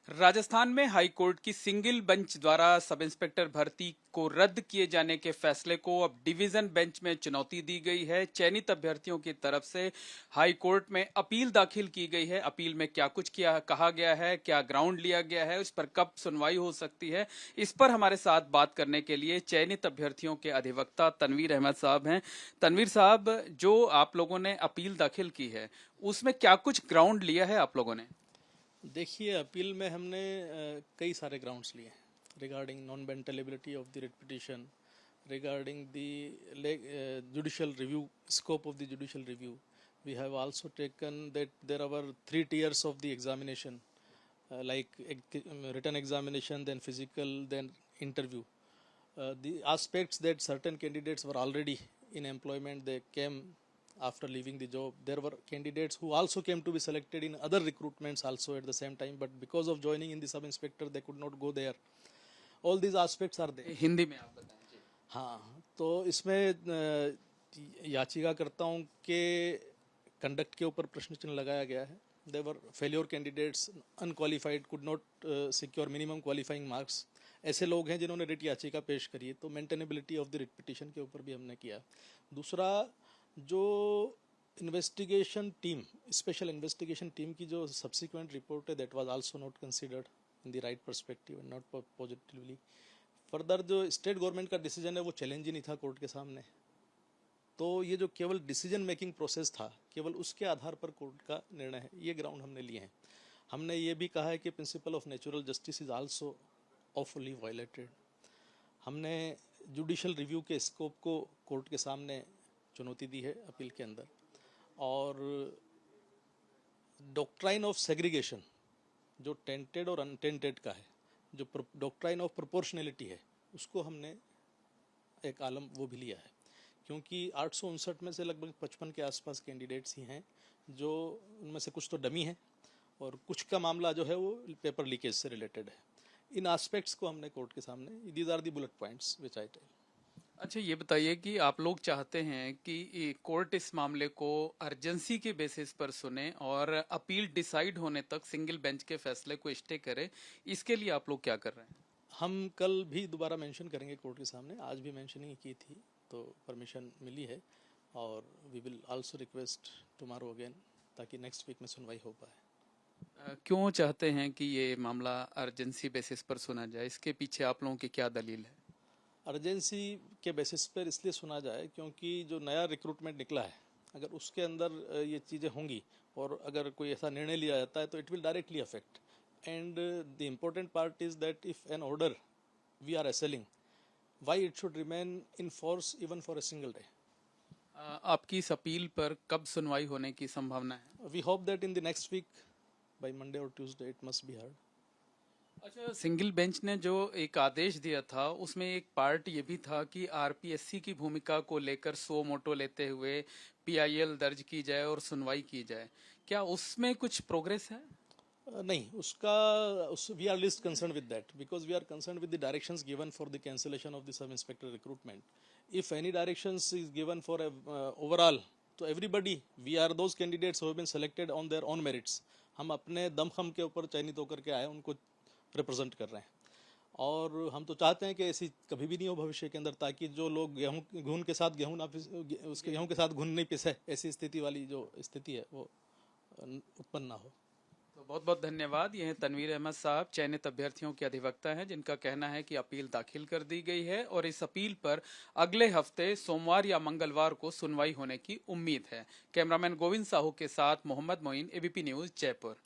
राजस्थान में high court की single bench द्वारा सब इंस्पेक्टर भर्ती को रद्द किए जाने के फैसले को अब डिवीजन बेंच में चुनौती दी गई है। चयनित अभ्यर्थियों की तरफ से हाई कोर्ट में अपील दाखिल की गई है। अपील में क्या कुछ कहा गया है, क्या ग्राउंड लिया गया है, उस पर कब सुनवाई हो सकती है, इस पर हमारे साथ बात करने के लिए चयनित अभ्यर्थियों के अधिवक्ता तनवीर अहमद साहब हैं। तनवीर साहब, जो आप लोगों ने अपील दाखिल की है उसमें क्या कुछ ग्राउंड लिया है आप लोगों ने? देखिए, अपील में हमने कई सारे ग्राउंड्स लिए regarding non maintainability of the writ petition, regarding the judicial review, scope of the judicial review. We have also taken that there are 3 tiers of the examination, like written examination, then physical, then interview. The aspects that certain candidates were already in employment, they came after leaving the job. There were candidates who also came to be selected in other recruitments also at the same time, but because of joining in the sub inspector they could not go there. All these aspects are there. Hindi में आप बताएं जी। हाँ, तो इसमें याचिकाकर्ताओं के conduct के ऊपर प्रश्न चिन्ह लगाया गया है. There were failure candidates, unqualified, could not secure minimum qualifying marks. ऐसे लोग हैं जिन्होंने रिट याचिका पेश करी है, तो maintainability of the writ petition के ऊपर भी हमने किया. दूसरा, जो investigation team, special investigation team की जो सब्सिक्वेंट रिपोर्ट है, that was also not considered in the right perspective and not positively. Further जो स्टेट गवर्नमेंट का डिसीजन है वो चैलेंज ही नहीं था कोर्ट के सामने. तो ये जो केवल डिसीजन मेकिंग प्रोसेस था, केवल उसके आधार पर कोर्ट का निर्णय है, ये ग्राउंड हमने लिए हैं. हमने ये भी कहा है कि principle of natural justice is also awfully violated. हमने जुडिशियल रिव्यू के स्कोप को कोर्ट के सामने चुनौती दी है अपील के अंदर. और डॉक्ट्राइन ऑफ सेग्रीगेशन जो टेंटेड और अनटेंटेड का है, जो डॉक्ट्राइन ऑफ प्रोपोर्शनैलिटी है, उसको हमने एक आलम वो भी लिया है, क्योंकि 859 में से लगभग 55 के आसपास कैंडिडेट्स ही हैं, जो उनमें से कुछ तो डमी हैं और कुछ का मामला जो है वो पेपर लीकेज से रिलेटेड है. इन एस्पेक्ट्स को हमने कोर्ट के सामने, these are the bullet points which I tell. अच्छा, ये बताइए कि आप लोग चाहते हैं कि कोर्ट इस मामले को अर्जेंसी के बेसिस पर सुने और अपील डिसाइड होने तक सिंगल बेंच के फैसले को स्टे करे, इसके लिए आप लोग क्या कर रहे हैं? हम कल भी दोबारा मेंशन करेंगे कोर्ट के सामने. आज भी मेंशनिंग की थी तो परमिशन मिली है, और we will also request tomorrow again, ताकि नेक्स्ट वीक में सुनवाई हो पाए. क्यों चाहते हैं कि ये मामला अर्जेंसी बेसिस पर सुना जाए? इसके पीछे आप लोगों की क्या दलील है? अर्जेंसी के बेसिस पर इसलिए सुना जाए क्योंकि जो नया रिक्रूटमेंट निकला है, अगर उसके अंदर ये चीज़ें होंगी और अगर कोई ऐसा निर्णय लिया जाता है तो it will directly affect. And the important part is that if an order we are assailing, why it should remain in force even for a single day. आपकी इस अपील पर कब सुनवाई होने की संभावना है? We hope that in the next week by Monday और Tuesday it must be heard. अच्छा, सिंगल बेंच ने जो एक आदेश दिया था उसमें एक पार्ट ये भी था कि आरपीएससी की भूमिका को लेकर सो मोटो लेते हुए पीआईएल दर्ज की जाए और सुनवाई की जाए. क्या उसमें कुछ प्रोग्रेस है? नहीं, उसका we are least concern with that, because we are concern with the directions given for the cancellation of the sub inspector recruitment. If any directions is given for overall, तो everybody, we are those candidates who have been selected on their own merits. हम अपने दमखम के ऊपर चयनित होकर के आए, उनको रिप्रेजेंट कर रहे हैं. और हम तो चाहते हैं कि ऐसी कभी भी नहीं हो भविष्य के अंदर, ताकि जो लोग गेहूं के साथ गेहूं ना उसके गेहूं के साथ घुन नहीं पिसे, ऐसी स्थिति वाली जो स्थिति है वो उत्पन्न ना हो. तो बहुत बहुत धन्यवाद. ये हैं तनवीर अहमद साहब, चयनित अभ्यर्थियों के अधिवक्ता हैं, जिनका कहना है कि अपील दाखिल कर दी गई है और इस अपील पर अगले हफ्ते सोमवार या मंगलवार को सुनवाई होने की उम्मीद है. कैमरामैन गोविंद साहू के साथ मोहम्मद मोइन, एबीपी न्यूज, जयपुर.